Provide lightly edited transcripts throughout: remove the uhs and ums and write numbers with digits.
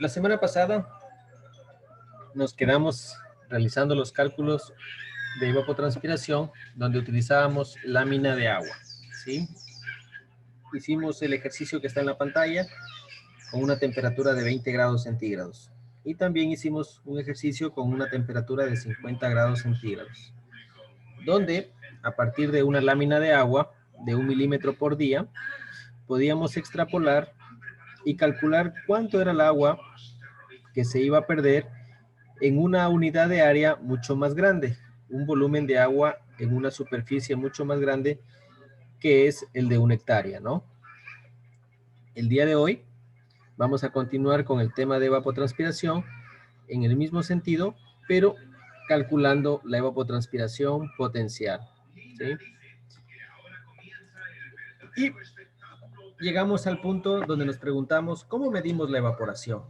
La semana pasada nos quedamos realizando los cálculos de evapotranspiración donde utilizábamos lámina de agua, ¿sí? Hicimos el ejercicio que está en la pantalla con una temperatura de 20 grados centígrados. Y también hicimos un ejercicio con una temperatura de 50 grados centígrados, donde a partir de una lámina de agua de 1 milímetro por día, podíamos extrapolar y calcular cuánto era el agua que se iba a perder en una unidad de área mucho más grande, un volumen de agua en una superficie mucho más grande que es el de 1 hectárea, ¿no? El día de hoy vamos a continuar con el tema de evapotranspiración en el mismo sentido, pero calculando la evapotranspiración potencial, ¿sí? Y llegamos al punto donde nos preguntamos, ¿cómo medimos la evaporación?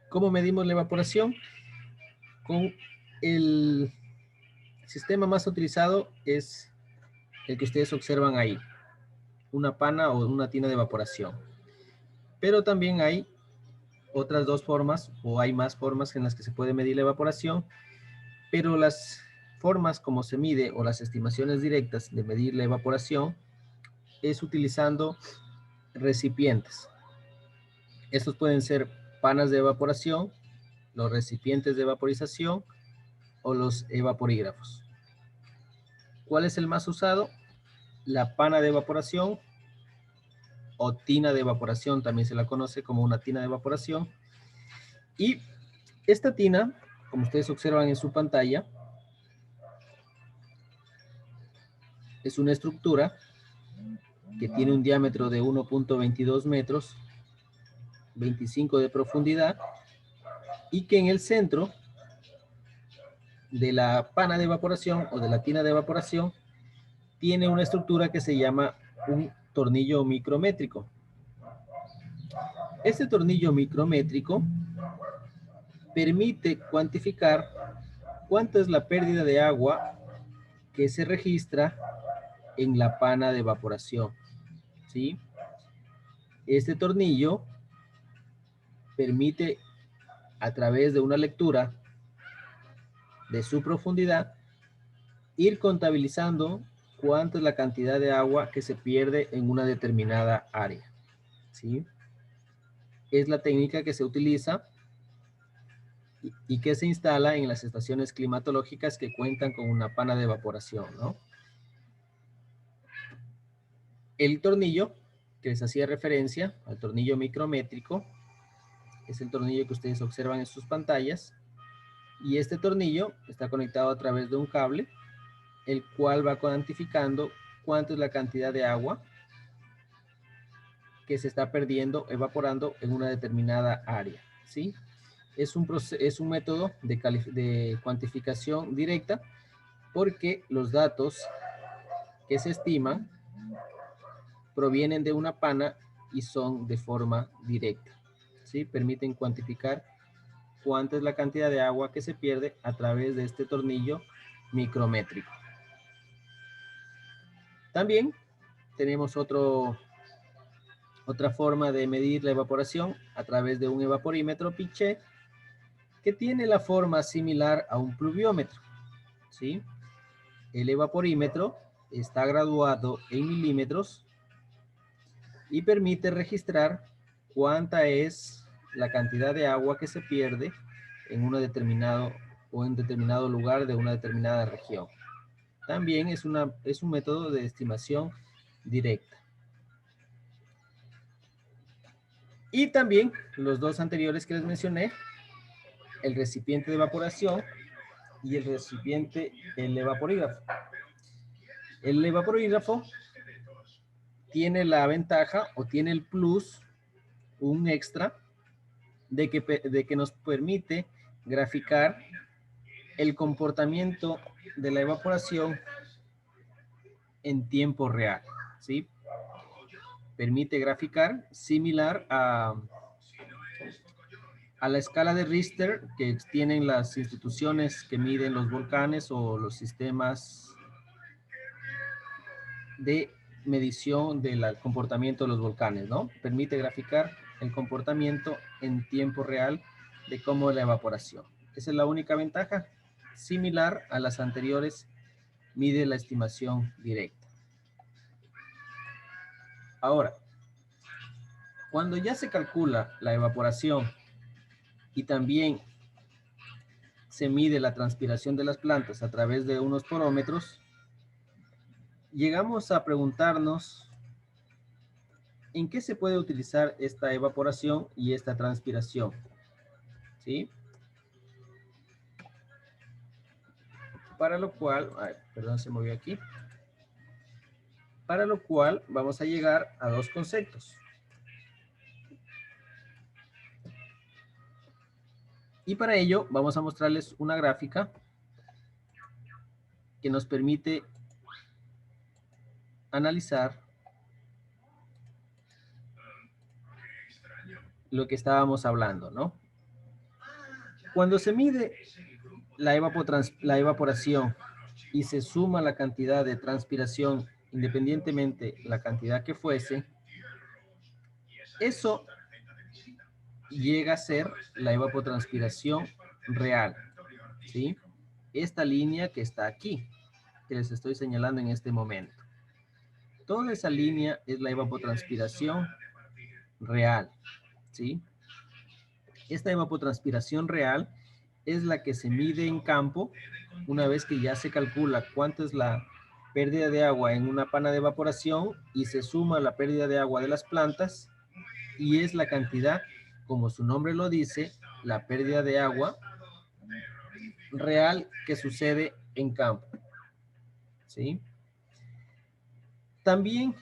¿Cómo medimos la evaporación? Con el sistema más utilizado es el que ustedes observan ahí, una pana o una tina de evaporación. Pero también hay otras dos formas, o hay más formas en las que se puede medir la evaporación, pero las formas como se mide o las estimaciones directas de medir la evaporación es utilizando recipientes. Estos pueden ser panas de evaporación, los recipientes de vaporización o los evaporígrafos. ¿Cuál es el más usado? La pana de evaporación o tina de evaporación, también se la conoce como una tina de evaporación. Y esta tina, como ustedes observan en su pantalla, es una estructura que tiene un diámetro de 1.22 metros, 25 de profundidad, y que en el centro de la pana de evaporación o de la tina de evaporación tiene una estructura que se llama un tornillo micrométrico. Este tornillo micrométrico permite cuantificar cuánto es la pérdida de agua que se registra en la pana de evaporación, ¿sí? Este tornillo permite, a través de una lectura de su profundidad, ir contabilizando cuánto es la cantidad de agua que se pierde en una determinada área, ¿sí? Es la técnica que se utiliza y que se instala en las estaciones climatológicas que cuentan con una pana de evaporación, ¿no? El tornillo que les hacía referencia, al tornillo micrométrico, es el tornillo que ustedes observan en sus pantallas, y este tornillo está conectado a través de un cable, el cual va cuantificando cuánto es la cantidad de agua que se está perdiendo, evaporando en una determinada área, ¿sí? Es un método de cuantificación directa porque los datos que se estiman provienen de una pana y son de forma directa, ¿sí? Permiten cuantificar cuánta es la cantidad de agua que se pierde a través de este tornillo micrométrico. También tenemos otra forma de medir la evaporación a través de un evaporímetro Pichet que tiene la forma similar a un pluviómetro, ¿sí? El evaporímetro está graduado en milímetros y permite registrar cuánta es la cantidad de agua que se pierde en un determinado lugar de una determinada región. También es un método de estimación directa. Y también los dos anteriores que les mencioné, el recipiente de evaporación y el evaporígrafo. El evaporígrafo tiene la ventaja o tiene el plus, un extra, de que nos permite graficar el comportamiento de la evaporación en tiempo real, ¿sí? Permite graficar similar a la escala de Richter que tienen las instituciones que miden los volcanes o los sistemas de medición del comportamiento de los volcanes, ¿no? Permite graficar el comportamiento en tiempo real de cómo es la evaporación. Esa es la única ventaja. Similar a las anteriores, mide la estimación directa. Ahora, cuando ya se calcula la evaporación y también se mide la transpiración de las plantas a través de unos porómetros, llegamos a preguntarnos en qué se puede utilizar esta evaporación y esta transpiración, ¿sí? Para lo cual, ay, perdón, se movió aquí. Para lo cual vamos a llegar a dos conceptos. Y para ello vamos a mostrarles una gráfica que nos permite analizar lo que estábamos hablando, ¿no? Cuando se mide la evaporación y se suma la cantidad de transpiración, independientemente la cantidad que fuese, eso llega a ser la evapotranspiración real, ¿sí? Esta línea que está aquí, que les estoy señalando en este momento. Toda esa línea es la evapotranspiración real, ¿sí? Esta evapotranspiración real es la que se mide en campo una vez que ya se calcula cuánto es la pérdida de agua en una pana de evaporación y se suma la pérdida de agua de las plantas y es la cantidad, como su nombre lo dice, la pérdida de agua real que sucede en campo, ¿sí? También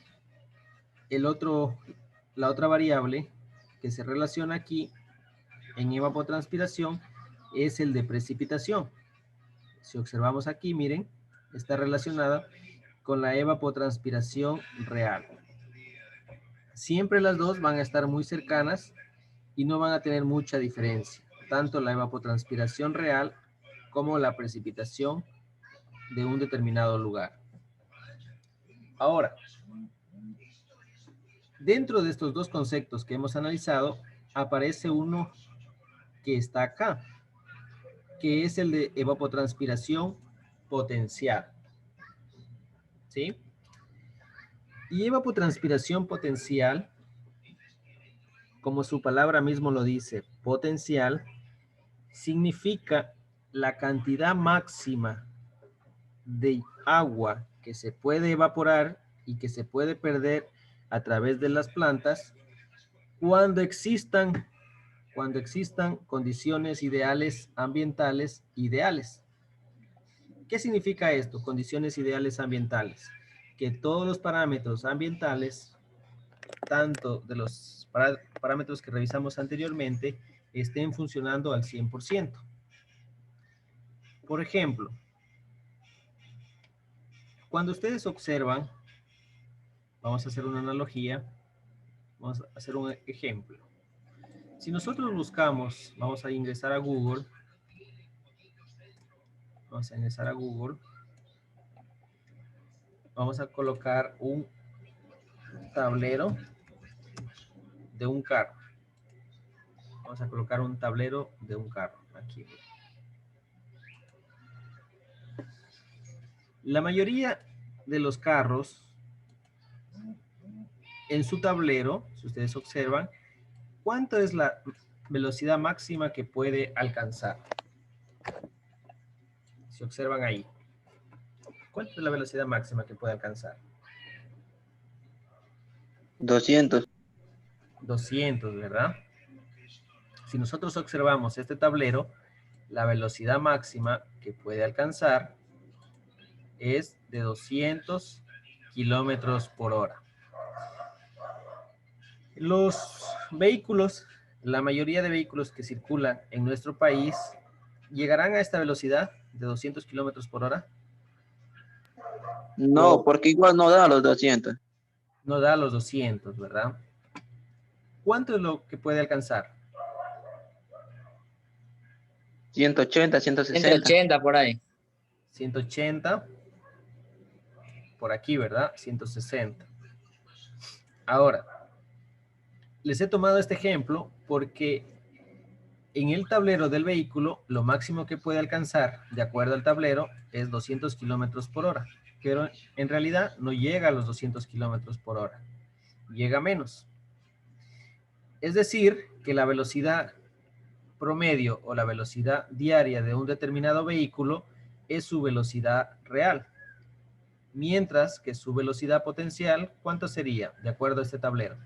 la otra variable que se relaciona aquí en evapotranspiración es el de precipitación. Si observamos aquí, miren, está relacionada con la evapotranspiración real. Siempre las dos van a estar muy cercanas y no van a tener mucha diferencia, tanto la evapotranspiración real como la precipitación de un determinado lugar. Ahora, dentro de estos dos conceptos que hemos analizado, aparece uno que está acá, que es el de evapotranspiración potencial, ¿sí? Y evapotranspiración potencial, como su palabra mismo lo dice, potencial, significa la cantidad máxima de agua que se puede evaporar y que se puede perder a través de las plantas cuando existan condiciones ideales ambientales ideales. ¿Qué significa esto? Condiciones ideales ambientales. Que todos los parámetros ambientales, tanto de los parámetros que revisamos anteriormente, estén funcionando al 100%. Por ejemplo, cuando ustedes observan, vamos a hacer una analogía, vamos a hacer un ejemplo. Si nosotros buscamos, vamos a ingresar a Google, vamos a colocar un tablero de un carro. Vamos a colocar un tablero de un carro aquí. La mayoría de los carros en su tablero, si ustedes observan, ¿cuánto es la velocidad máxima que puede alcanzar? Si observan ahí, ¿cuánto es la velocidad máxima que puede alcanzar? 200. 200, ¿verdad? Si nosotros observamos este tablero, la velocidad máxima que puede alcanzar es de 200 kilómetros por hora. Los vehículos, la mayoría de vehículos que circulan en nuestro país, ¿llegarán a esta velocidad de 200 kilómetros por hora? No, porque igual no da los 200. No da los 200, ¿verdad? ¿Cuánto es lo que puede alcanzar? 180, 160. 180 por ahí. 180. Por aquí, ¿verdad? 160. Ahora, les he tomado este ejemplo porque en el tablero del vehículo, lo máximo que puede alcanzar, de acuerdo al tablero, es 200 kilómetros por hora. Pero en realidad no llega a los 200 kilómetros por hora. Llega menos. Es decir, que la velocidad promedio o la velocidad diaria de un determinado vehículo es su velocidad real. Mientras que su velocidad potencial, ¿cuánto sería? De acuerdo a este tablero.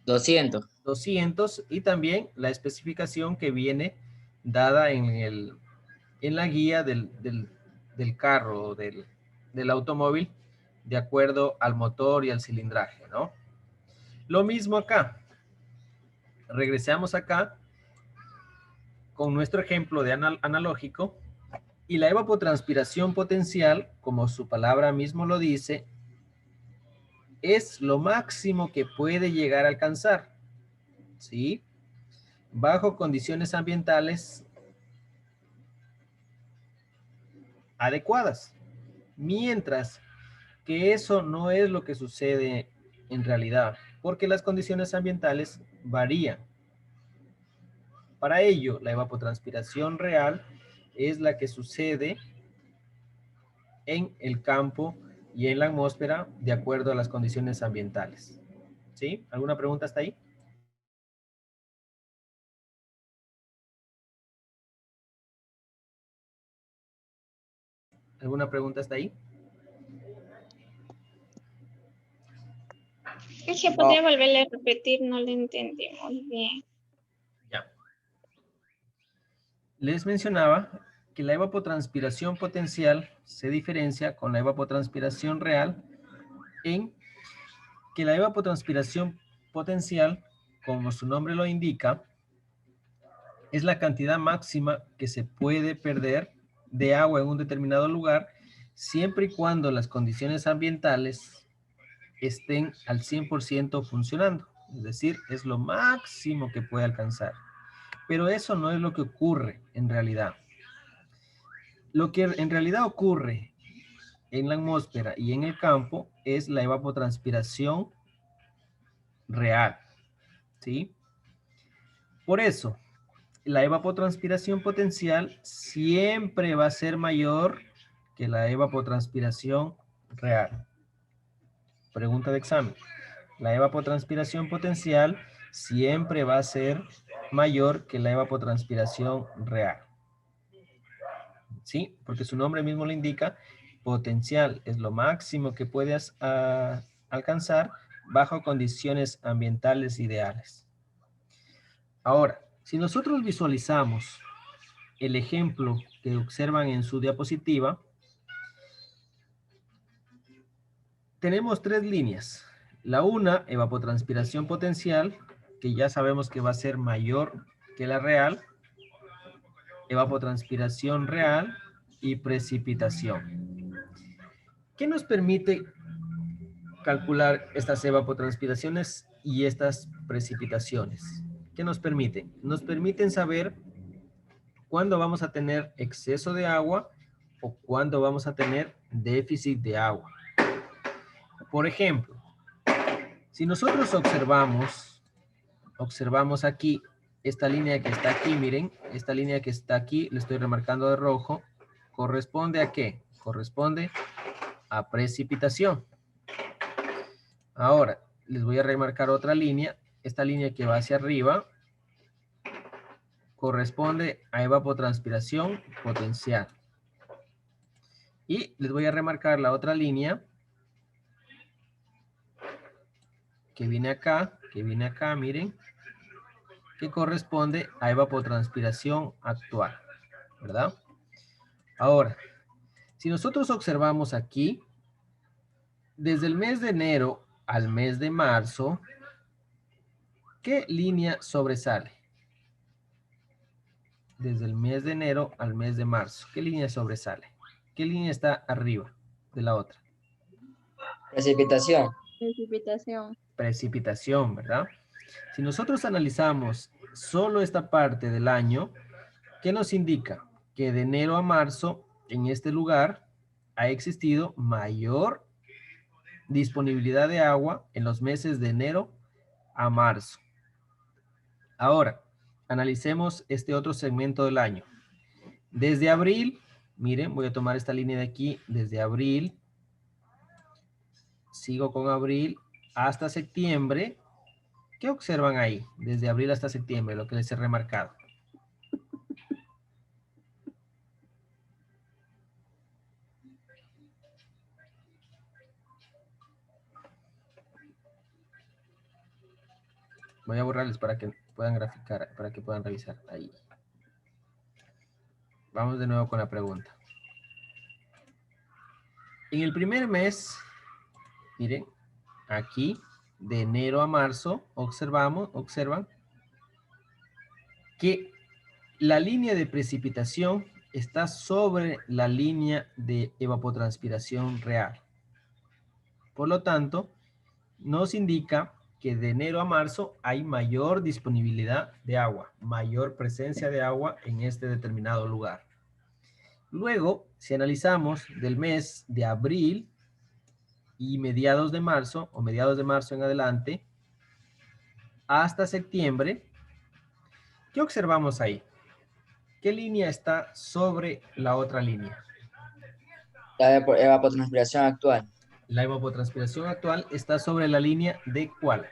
200. 200 y también la especificación que viene dada en la guía del carro o del automóvil de acuerdo al motor y al cilindraje, ¿no? Lo mismo acá. Regresamos acá con nuestro ejemplo de analógico y la evapotranspiración potencial, como su palabra mismo lo dice, es lo máximo que puede llegar a alcanzar, ¿sí? Bajo condiciones ambientales adecuadas. Mientras que eso no es lo que sucede en realidad, porque las condiciones ambientales varían. Para ello, la evapotranspiración real es la que sucede en el campo y en la atmósfera de acuerdo a las condiciones ambientales. ¿Sí? ¿Alguna pregunta hasta ahí? ¿Alguna pregunta hasta ahí? Es que podría volverle a repetir, no lo entendí muy bien. Ya. Les mencionaba que la evapotranspiración potencial se diferencia con la evapotranspiración real en que la evapotranspiración potencial, como su nombre lo indica, es la cantidad máxima que se puede perder de agua en un determinado lugar siempre y cuando las condiciones ambientales estén al 100% funcionando. Es decir, es lo máximo que puede alcanzar. Pero eso no es lo que ocurre en realidad. Lo que en realidad ocurre en la atmósfera y en el campo es la evapotranspiración real, ¿sí? Por eso, la evapotranspiración potencial siempre va a ser mayor que la evapotranspiración real. Pregunta de examen. La evapotranspiración potencial siempre va a ser mayor que la evapotranspiración real. ¿Sí? Porque su nombre mismo lo indica, potencial es lo máximo que puedes alcanzar bajo condiciones ambientales ideales. Ahora, si nosotros visualizamos el ejemplo que observan en su diapositiva, tenemos tres líneas. La una, evapotranspiración potencial, que ya sabemos que va a ser mayor que la real, evapotranspiración real y precipitación. ¿Qué nos permite calcular estas evapotranspiraciones y estas precipitaciones? ¿Qué nos permiten? Nos permiten saber cuándo vamos a tener exceso de agua o cuándo vamos a tener déficit de agua. Por ejemplo, si nosotros observamos aquí esta línea que está aquí, miren, esta línea que está aquí, le estoy remarcando de rojo, ¿corresponde a qué? Corresponde a precipitación. Ahora, les voy a remarcar otra línea. Esta línea que va hacia arriba corresponde a evapotranspiración potencial. Y les voy a remarcar la otra línea que viene acá, miren, que corresponde a evapotranspiración actual, ¿verdad? Ahora, si nosotros observamos aquí, desde el mes de enero al mes de marzo, ¿qué línea sobresale? Desde el mes de enero al mes de marzo, ¿qué línea sobresale? ¿Qué línea está arriba de la otra? Precipitación. Precipitación. Precipitación, ¿verdad? Si nosotros analizamos solo esta parte del año, ¿qué nos indica? Que de enero a marzo, en este lugar, ha existido mayor disponibilidad de agua en los meses de enero a marzo. Ahora, analicemos este otro segmento del año. Desde abril, miren, voy a tomar esta línea de aquí, desde abril, sigo con abril hasta septiembre. ¿Qué observan ahí? Desde abril hasta septiembre, lo que les he remarcado. Voy a borrarles para que puedan graficar, para que puedan revisar ahí. Vamos de nuevo con la pregunta. En el primer mes, miren, aquí, de enero a marzo, observan que la línea de precipitación está sobre la línea de evapotranspiración real. Por lo tanto, nos indica que de enero a marzo hay mayor disponibilidad de agua, mayor presencia de agua en este determinado lugar. Luego, si analizamos del mes de abril y mediados de marzo, o mediados de marzo en adelante, hasta septiembre, ¿qué observamos ahí? ¿Qué línea está sobre la otra línea? La evapotranspiración actual. La evapotranspiración actual está sobre la línea de ¿cuál?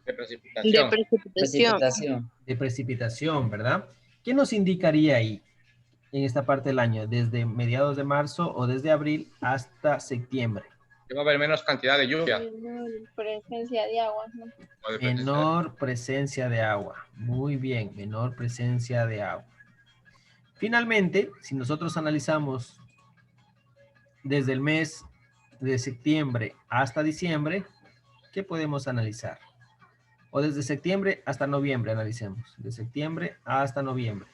De De precipitación. precipitación. Precipitación. De precipitación, ¿verdad? ¿Qué nos indicaría ahí en esta parte del año? Desde mediados de marzo o desde abril hasta septiembre. Que va a haber menos cantidad de lluvia. Menor presencia de agua, ¿no? O de presencia. Menor presencia de agua. Muy bien, menor presencia de agua. Finalmente, si nosotros analizamos desde el mes de septiembre hasta diciembre, ¿qué podemos analizar? O desde septiembre hasta noviembre analicemos. De septiembre hasta noviembre.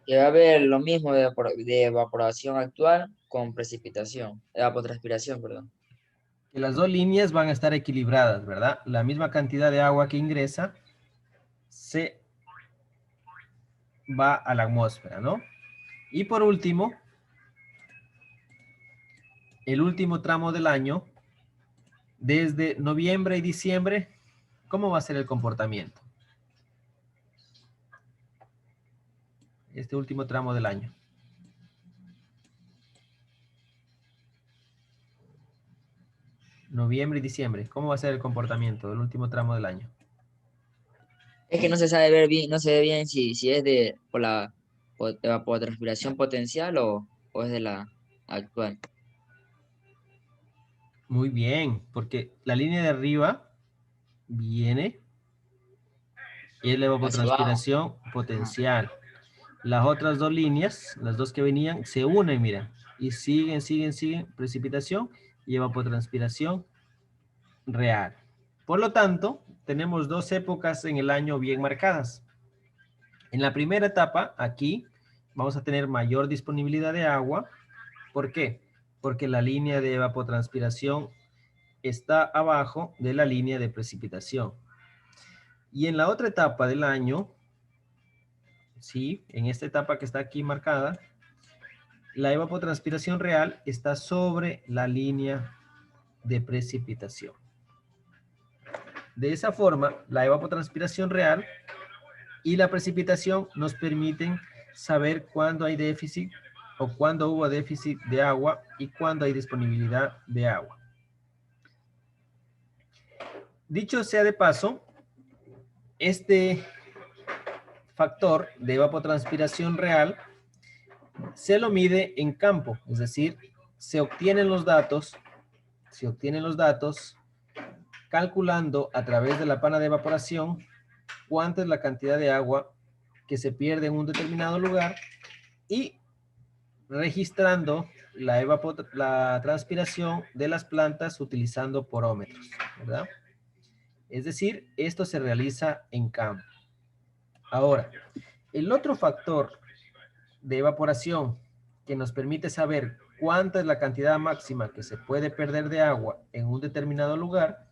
Que va a haber lo mismo de evaporación actual con precipitación. Evapotranspiración, perdón. Que las dos líneas van a estar equilibradas, ¿verdad? La misma cantidad de agua que ingresa se va a la atmósfera, ¿no? Y por último, el último tramo del año, desde noviembre y diciembre, ¿cómo va a ser el comportamiento? Este último tramo del año. Noviembre y diciembre, ¿cómo va a ser el comportamiento del último tramo del año? Es que no se sabe ver bien, no se ve bien si es por la evapotranspiración potencial o es de la actual. Muy bien, porque la línea de arriba viene y es la evapotranspiración potencial. Las otras dos líneas, las dos que venían, se unen, mira, y siguen, precipitación y evapotranspiración real. Por lo tanto, tenemos dos épocas en el año bien marcadas. En la primera etapa, aquí, vamos a tener mayor disponibilidad de agua. ¿Por qué? Porque la línea de evapotranspiración está abajo de la línea de precipitación. Y en la otra etapa del año, sí, en esta etapa que está aquí marcada, la evapotranspiración real está sobre la línea de precipitación. De esa forma, la evapotranspiración real y la precipitación nos permiten saber cuándo hay déficit o cuándo hubo déficit de agua y cuándo hay disponibilidad de agua. Dicho sea de paso, este factor de evapotranspiración real se lo mide en campo, es decir, se obtienen los datos calculando a través de la pana de evaporación cuánta es la cantidad de agua que se pierde en un determinado lugar y registrando la transpiración de las plantas utilizando porómetros, ¿verdad? Es decir, esto se realiza en campo. Ahora, el otro factor de evaporación que nos permite saber cuánta es la cantidad máxima que se puede perder de agua en un determinado lugar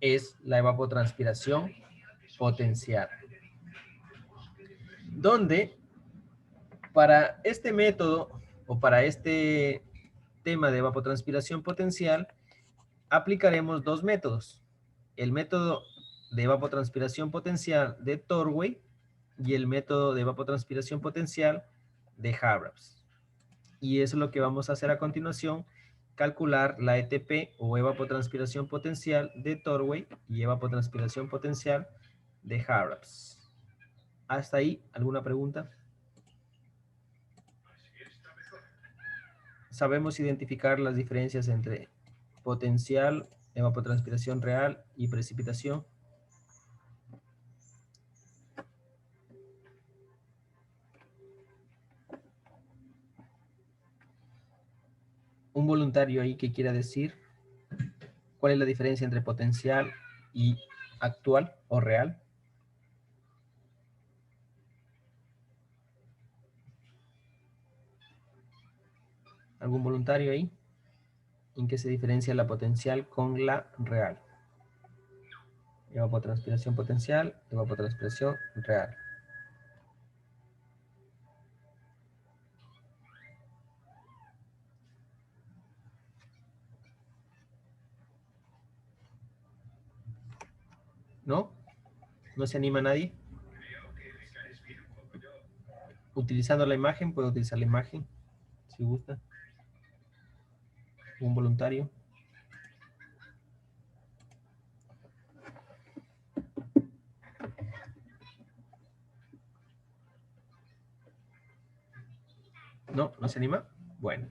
es la evapotranspiración potencial. Donde para este método o para este tema de evapotranspiración potencial, aplicaremos dos métodos. El método de evapotranspiración potencial de Torway y el método de evapotranspiración potencial de Harraps. Y eso es lo que vamos a hacer a continuación, calcular la ETP o evapotranspiración potencial de Torway y evapotranspiración potencial de Harraps. ¿Hasta ahí alguna pregunta? ¿Sabemos identificar las diferencias entre potencial, evapotranspiración real y precipitación? Un voluntario ahí que quiera decir cuál es la diferencia entre potencial y actual o real. ¿Algún voluntario ahí? ¿En qué se diferencia la potencial con la real? Evapotranspiración potencial, evapotranspiración real. ¿No? ¿No se anima nadie? Utilizando la imagen, puedo utilizar la imagen, si gusta. Un voluntario. ¿No? ¿No se anima? Bueno.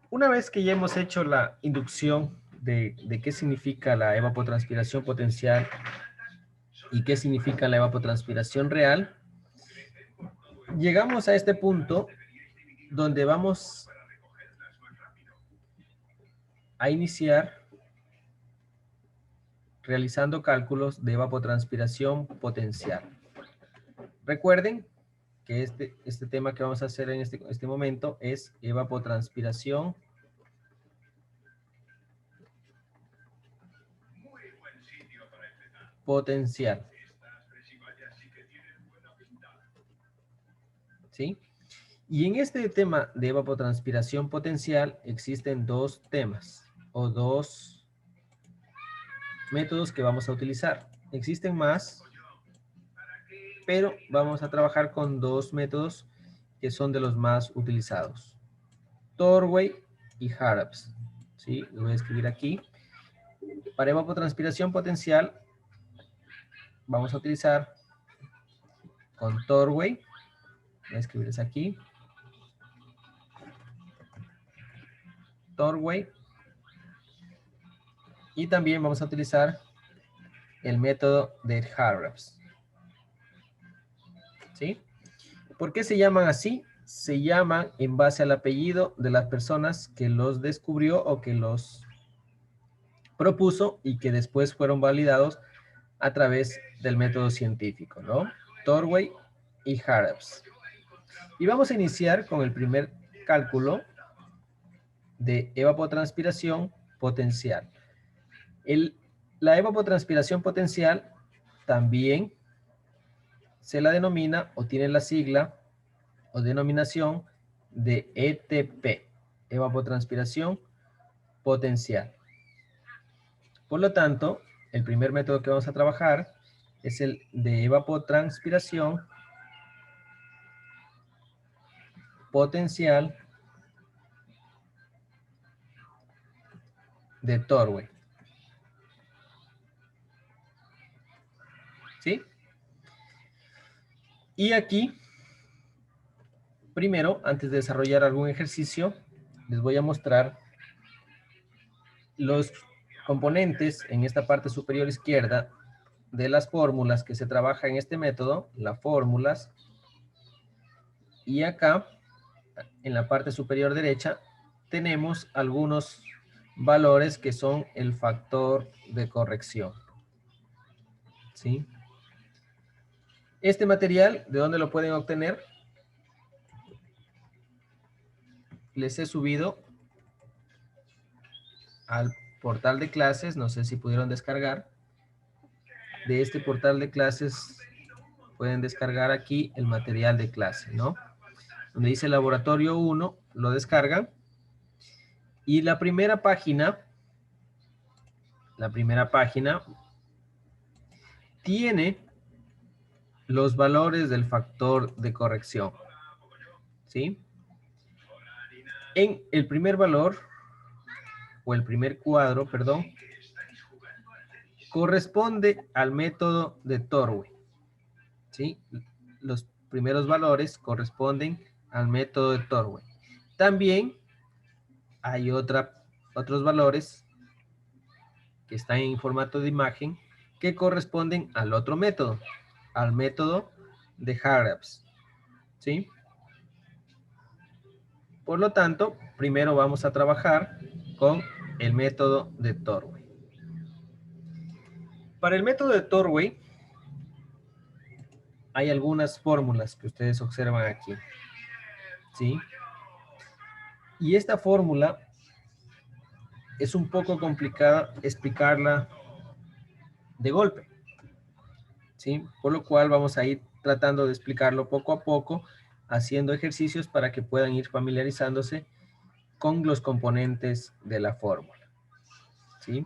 Una vez que ya hemos hecho la inducción de qué significa la evapotranspiración potencial y qué significa la evapotranspiración real, llegamos a este punto donde vamos a iniciar realizando cálculos de evapotranspiración potencial. Recuerden que este tema que vamos a hacer en este momento es evapotranspiración potencial. ¿Sí? Y en este tema de evapotranspiración potencial existen dos temas o dos métodos que vamos a utilizar. Existen más, pero vamos a trabajar con dos métodos que son de los más utilizados. Torway y Harraps. ¿Sí? Lo voy a escribir aquí. Para evapotranspiración potencial vamos a utilizar con Torway. Voy a escribirles aquí. Torway. Y también vamos a utilizar el método de Harraps. ¿Sí? ¿Por qué se llaman así? Se llaman en base al apellido de las personas que los descubrió o que los propuso y que después fueron validados a través del método científico, ¿no? Torway y Harraps. Y vamos a iniciar con el primer cálculo de evapotranspiración potencial. La evapotranspiración potencial también se la denomina o tiene la sigla o denominación de ETP, evapotranspiración potencial. Por lo tanto, el primer método que vamos a trabajar es el de evapotranspiración potencial de Torway. ¿Sí? Y aquí, primero, antes de desarrollar algún ejercicio, les voy a mostrar los componentes en esta parte superior izquierda de las fórmulas que se trabaja en este método, las fórmulas, y acá, en la parte superior derecha, tenemos algunos valores que son el factor de corrección. ¿Sí? Este material, ¿de dónde lo pueden obtener? Les he subido al portal de clases, no sé si pudieron descargar. De este portal de clases pueden descargar aquí el material de clase, ¿no? donde dice Laboratorio 1, lo descargan. Y la primera página tiene los valores del factor de corrección, ¿sí? En el primer valor, o el primer cuadro, perdón, corresponde al método de Torway, ¿sí? Los primeros valores corresponden al método de Torway. También hay otros valores que están en formato de imagen que corresponden al otro método, al método de Harapps, ¿sí? Por lo tanto, primero vamos a trabajar con el método de Torway. Para el método de Torway hay algunas fórmulas que ustedes observan aquí, ¿sí? Y esta fórmula es un poco complicada explicarla de golpe, ¿sí? Por lo cual vamos a ir tratando de explicarlo poco a poco, haciendo ejercicios para que puedan ir familiarizándose con los componentes de la fórmula, ¿sí?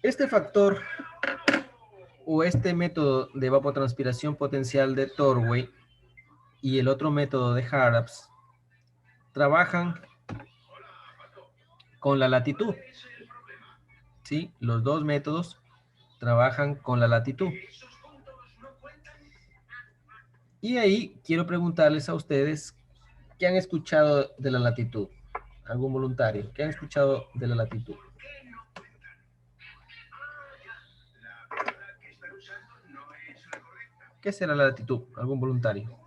Este factor o este método de evapotranspiración potencial de Torway y el otro método de Harapps trabajan con la latitud, ¿sí? Los dos métodos trabajan con la latitud. Y ahí quiero preguntarles a ustedes, ¿qué han escuchado de la latitud? ¿Algún voluntario? ¿Qué han escuchado de la latitud? ¿Qué será la latitud? ¿Algún voluntario?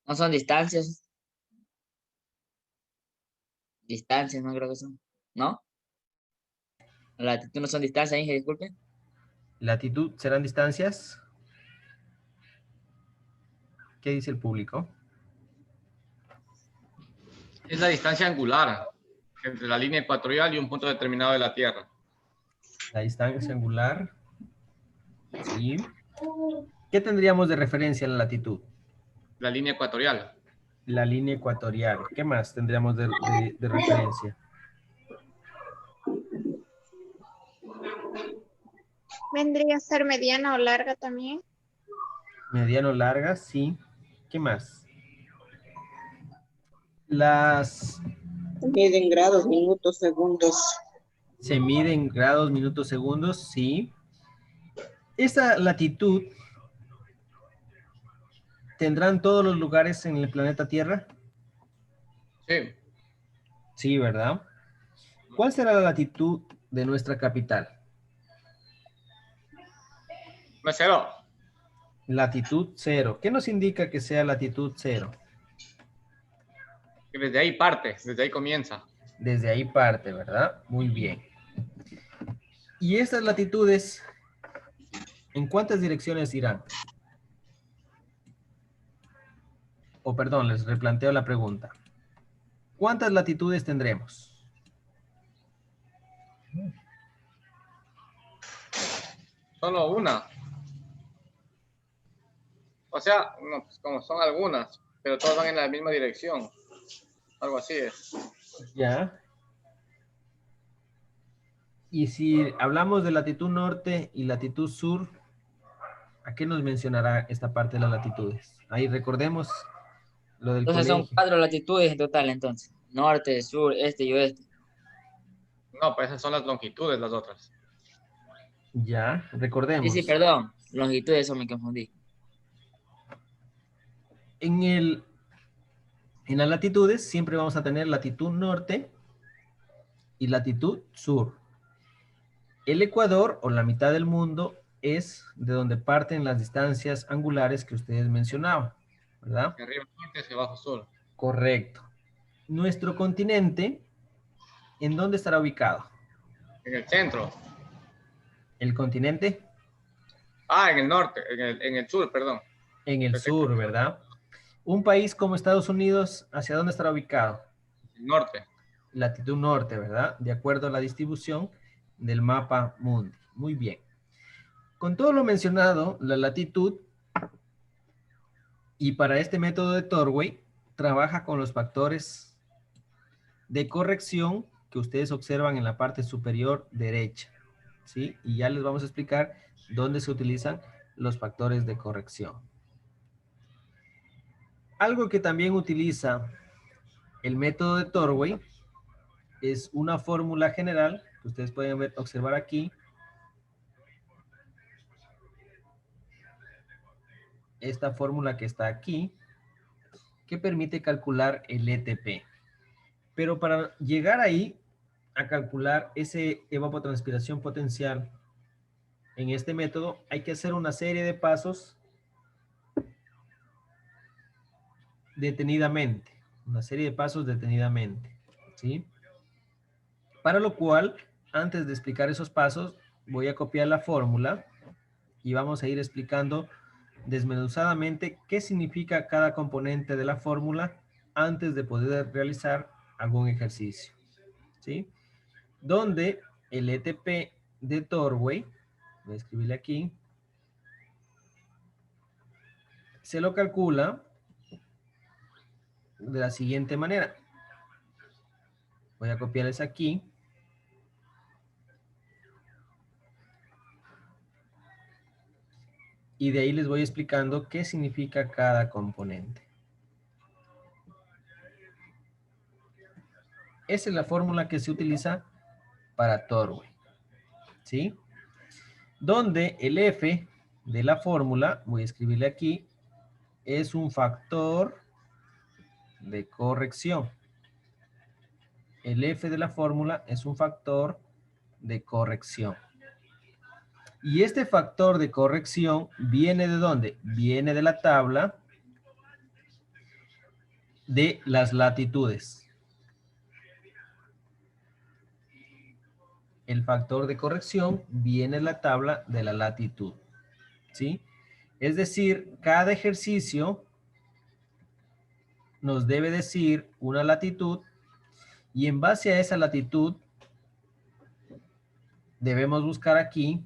No son distancias. Distancias, no creo que son. ¿No? La latitud no son distancias, Inge, disculpe. ¿Latitud serán distancias? ¿Qué dice el público? Es la distancia angular entre la línea ecuatorial y un punto determinado de la Tierra. La distancia angular. Sí. ¿Qué tendríamos de referencia en la latitud? La línea ecuatorial. La línea ecuatorial. ¿Qué más tendríamos de referencia? Vendría a ser mediana o larga también. Mediano, larga, sí. ¿Qué más? Las... Se miden grados, minutos, segundos. Se miden grados, minutos, segundos, sí. Esa latitud ¿tendrán todos los lugares en el planeta Tierra? Sí. Sí, ¿verdad? ¿Cuál será la latitud de nuestra capital? No es cero. Latitud 0. ¿Qué nos indica que sea latitud 0? Que desde ahí parte, desde ahí comienza. Desde ahí parte, ¿verdad? Muy bien. ¿Y estas latitudes en cuántas direcciones irán? O perdón, les replanteo la pregunta. ¿Cuántas latitudes tendremos? Solo una. O sea, no, pues como son algunas, pero todas van en la misma dirección. Algo así es. Ya. Y si hablamos de latitud norte y latitud sur, ¿a qué nos mencionará esta parte de las latitudes? Ahí recordemos lo del Entonces son colegio. 4 latitudes en total, entonces. Norte, sur, este y oeste. No, pues esas son las longitudes, las otras. Ya, Sí, recordemos. sí, perdón. Longitudes, eso me confundí. En las latitudes siempre vamos a tener latitud norte y latitud sur. El Ecuador, o la mitad del mundo, es de donde parten las distancias angulares que ustedes mencionaban, ¿verdad? De arriba norte hacia abajo sur. Correcto. Nuestro continente, ¿en dónde estará ubicado? En el centro. El continente Ah, en el norte, en el sur, perdón. en el Perfecto. sur, ¿verdad? Un país como Estados Unidos, ¿hacia dónde estará ubicado? El norte. Latitud norte, ¿verdad? De acuerdo a la distribución del mapa mundi. Muy bien. Con todo lo mencionado, la latitud, y para este método de Torway, trabaja con los factores de corrección que ustedes observan en la parte superior derecha, ¿sí? Y ya les vamos a explicar dónde se utilizan los factores de corrección. Algo que también utiliza el método de Torway es una fórmula general que ustedes pueden observar aquí. Esta fórmula que está aquí, que permite calcular el ETP. Pero para llegar ahí, a calcular ese evapotranspiración potencial en este método, hay que hacer una serie de pasos detenidamente. Una serie de pasos detenidamente, ¿sí? Para lo cual, antes de explicar esos pasos, voy a copiar la fórmula y vamos a ir explicando desmenuzadamente qué significa cada componente de la fórmula antes de poder realizar algún ejercicio, ¿sí? Donde el ETP de Torway, voy a escribirle aquí, se lo calcula de la siguiente manera. Voy a copiarles aquí. Y de ahí les voy explicando qué significa cada componente. Esa es la fórmula que se utiliza para Torway, ¿sí? Donde el F de la fórmula, voy a escribirle aquí, es un factor de corrección. El F de la fórmula es un factor de corrección. Y este factor de corrección viene ¿de dónde? Viene de la tabla de las latitudes. El factor de corrección viene de la tabla de la latitud, ¿sí? Es decir, cada ejercicio nos debe decir una latitud y en base a esa latitud debemos buscar aquí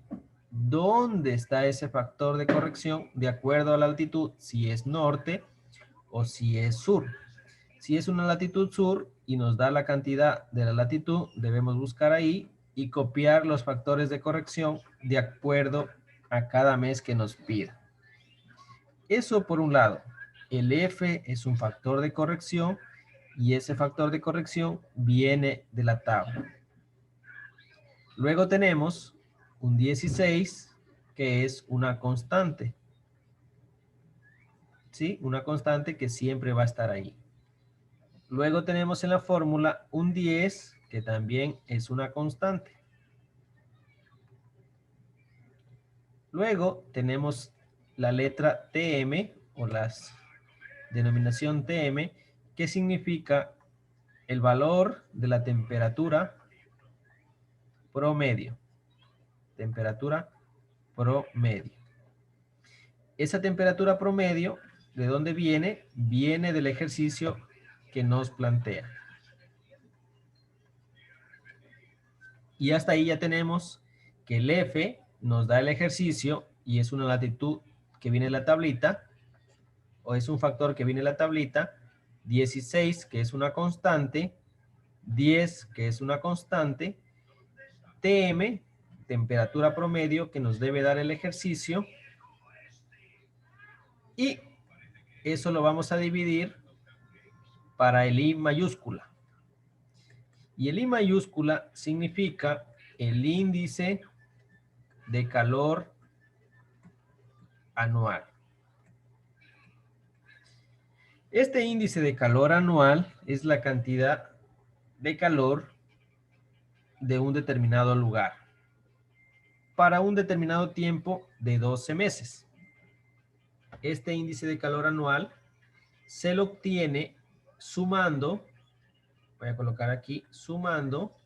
dónde está ese factor de corrección de acuerdo a la latitud, si es norte o si es sur. Si es una latitud sur y nos da la cantidad de la latitud, debemos buscar ahí y copiar los factores de corrección de acuerdo a cada mes que nos pida. Eso por un lado. El F es un factor de corrección y ese factor de corrección viene de la tabla. Luego tenemos un 16 que es una constante. ¿Sí? Una constante que siempre va a estar ahí. Luego tenemos en la fórmula un 10 que también es una constante. Luego tenemos la letra TM o la denominación TM que significa el valor de la temperatura promedio. Temperatura promedio. Esa temperatura promedio, ¿de dónde viene? Viene del ejercicio que nos plantea. Y hasta ahí ya tenemos que el F nos da el ejercicio y es una latitud que viene en la tablita, o es un factor que viene en la tablita, 16 que es una constante, 10 que es una constante, TM, temperatura promedio que nos debe dar el ejercicio, y eso lo vamos a dividir para el I mayúscula. Y el I mayúscula significa el índice de calor anual. Este índice de calor anual es la cantidad de calor de un determinado lugar para un determinado tiempo de 12 meses. Este índice de calor anual se lo obtiene sumando, voy a colocar aquí, sumando